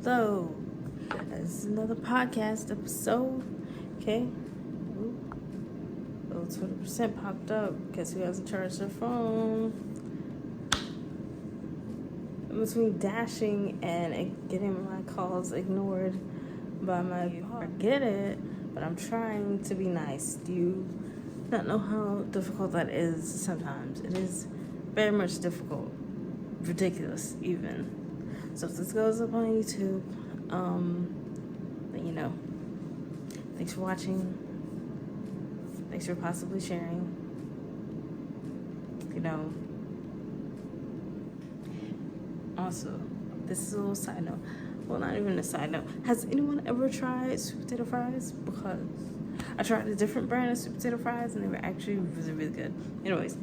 So, this is another podcast episode. Okay. Little 20% popped up. Guess who hasn't charged their phone? In between dashing and getting my calls ignored by my I get it, but I'm trying to be nice. Do you not know how difficult that is sometimes? It is very much difficult. Ridiculous, even. So if this goes up on YouTube, then you know. Thanks for watching. Thanks for possibly sharing. You know. Also, this is a little side note. Well, not even a side note. Has anyone ever tried sweet potato fries? Because I tried a different brand of sweet potato fries and they were actually really, really good. Anyways,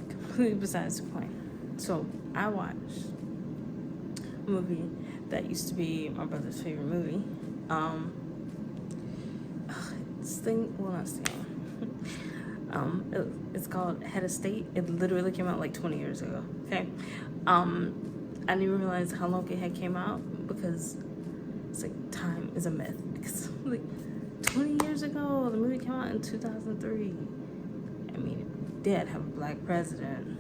completely besides the point. So I watched a movie that used to be my brother's favorite movie. It's called Head of State. It literally came out like 20 years ago. Okay. I didn't even realize how long it had came out because it's like time is a myth. Because like 20 years ago, the movie came out in 2003. I mean, it did have a black president,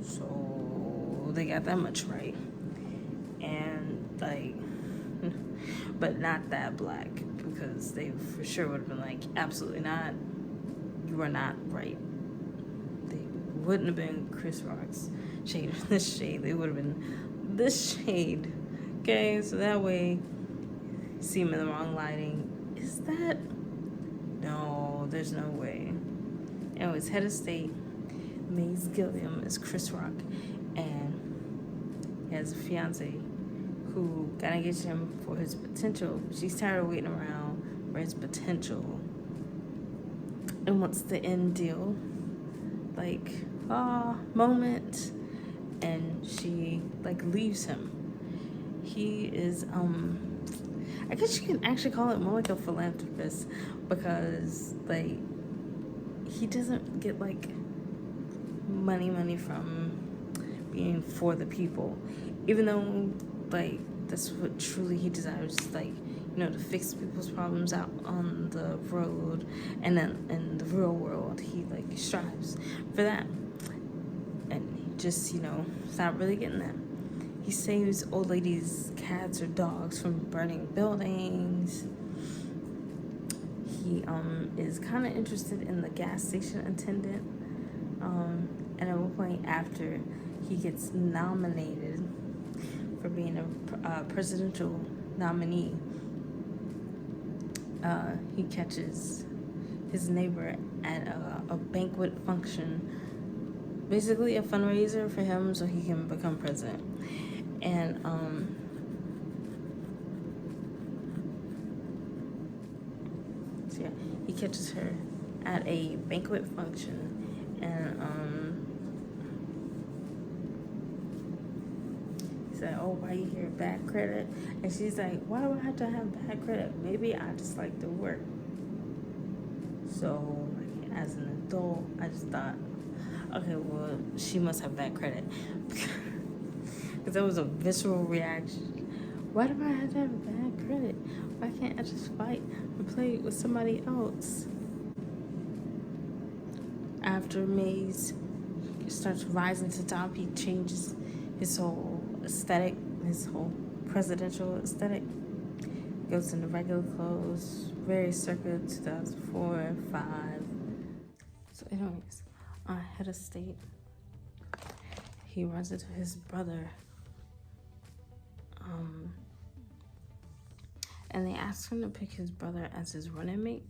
so they got that much right. And like, but not that black, because they for sure would have been like, absolutely not. You are not right. They wouldn't have been Chris Rock's shade or this shade. They would have been this shade. Okay, so that way, see him in the wrong lighting. Is that? No, there's no way. Anyways, Head of State, Maze Gilliam is Chris Rock, and he has a fiance who got engaged to him for his potential. She's tired of waiting around for his potential and wants the end deal, like moment, and she like leaves him. He is I guess you can actually call it more like a philanthropist, because like he doesn't get like money from being for the people, even though like that's what truly he desires, like, you know, to fix people's problems out on the road, and then in the real world he like strives for that, and he just, you know, is not really getting that. He saves old ladies' cats or dogs from burning buildings. He is kind of interested in the gas station attendant, and at one point after he gets nominated for being a presidential nominee, he catches his neighbor at a banquet function, basically a fundraiser for him so he can become president. And so yeah, he catches her at a banquet function, and he's like, "Oh, why you here? Bad credit?" And she's like, "Why do I have to have bad credit? Maybe I just like to work." So, like, as an adult, I just thought, okay, well, she must have bad credit. Because that was a visceral reaction. Why do I have to have bad credit? Why can't I just fight and play with somebody else? After Maze starts rising to the top, he changes his whole aesthetic, his whole presidential aesthetic. Goes into regular clothes, very circa 2004 and 5. So anyways, Head of State, he runs into his brother, and they ask him to pick his brother as his running mate.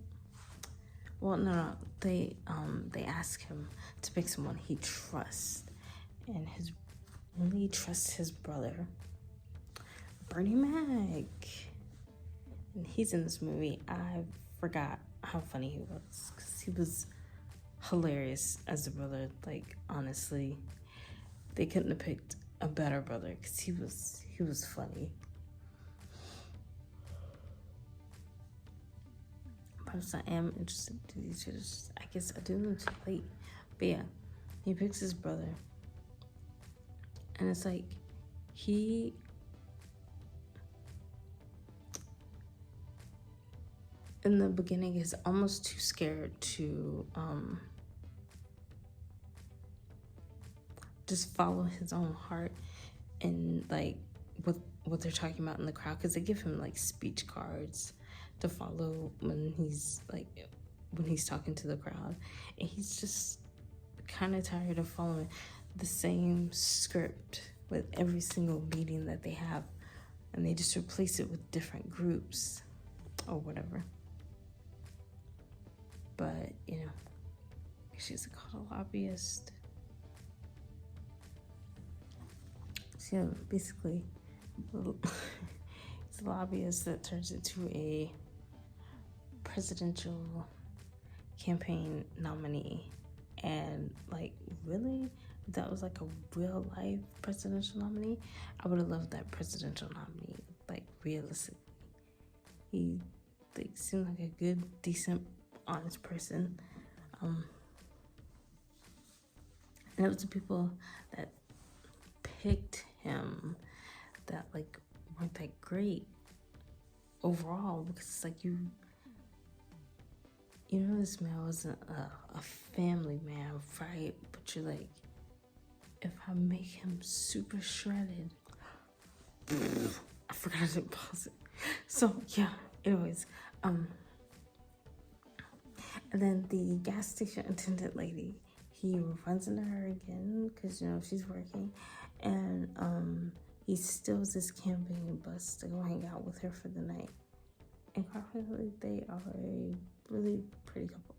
Well, no, they ask him to pick someone he trusts, and he trusts his brother, Bernie Mac, and he's in this movie. I forgot how funny he was, because he was hilarious as the brother. Like, honestly, they couldn't have picked a better brother, because he was funny. Perhaps I am interested in these videos. I guess I do them too late. But yeah, he picks his brother, and it's like he in the beginning is almost too scared to just follow his own heart and like what they're talking about in the crowd, because they give him like speech cards to follow when he's talking to the crowd, and he's just kind of tired of following the same script with every single meeting that they have, and they just replace it with different groups or whatever. But you know, she's called a lobbyist. So basically, it's a lobbyist that turns into a presidential campaign nominee. And like, really, if that was like a real life presidential nominee, I would have loved that presidential nominee. Like, realistically, he like seemed like a good, decent, honest person. And it was the people that picked him that like weren't that great overall, because it's like you know this man wasn't a family man, right? But you're like, if I make him super shredded, I forgot to pause it. So yeah, anyways, and then the gas station attendant lady, he runs into her again because you know she's working, and he steals this camping bus to go hang out with her for the night. And quite frankly, they are a really pretty couple.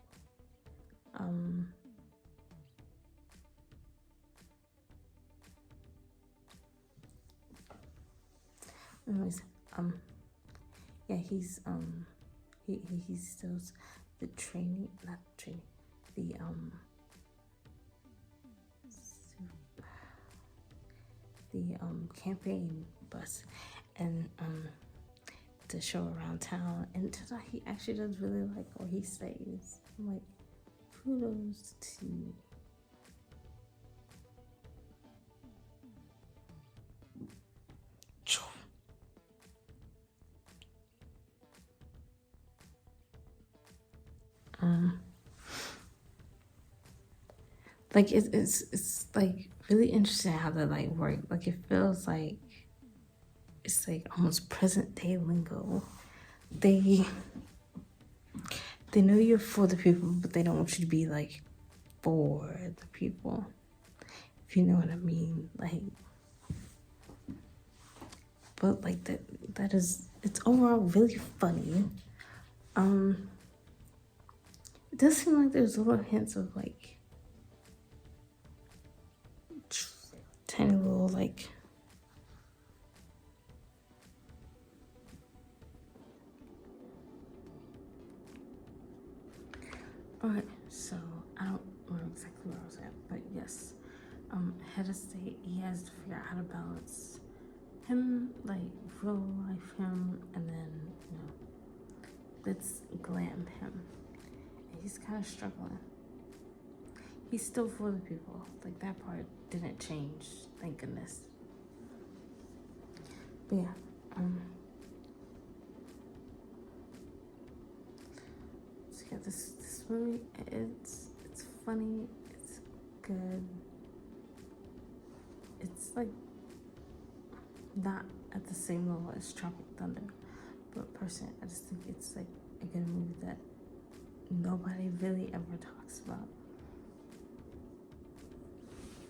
Anyways, yeah, he's he steals the training, not training, the campaign bus, and to show around town, and it turns out he actually does really like where he stays. I'm like, kudos to you. Like it's like really interesting how that like work. Like it feels like it's like almost present day lingo. They know you're for the people, but they don't want you to be like for the people, if you know what I mean. Like, but like that is, it's overall really funny. It does seem like there's little hints of like tiny little like alright, so I don't remember exactly where I was at, but yes, head of state, he has to figure out how to balance him, like real life him, and then you know, let's glam him. And he's kind of struggling. He's still for the people. Like that part didn't change, thank goodness. But yeah, so yeah, this movie, it's funny, it's good. It's like not at the same level as Tropic Thunder, but personally, I just think it's like a good movie that nobody really ever talks about.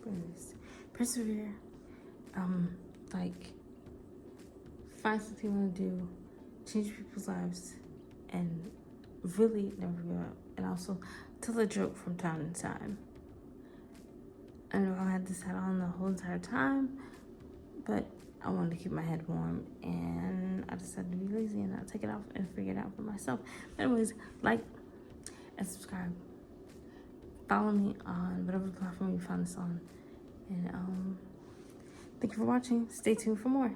But anyways, persevere. Like, find something you want to do, change people's lives, and really never give up. And also tell a joke from time to time. I know I had this hat on the whole entire time, but I wanted to keep my head warm, and I decided to be lazy and not take it off and figure it out for myself. But anyways, like and subscribe. Follow me on whatever platform you found this on. And thank you for watching. Stay tuned for more.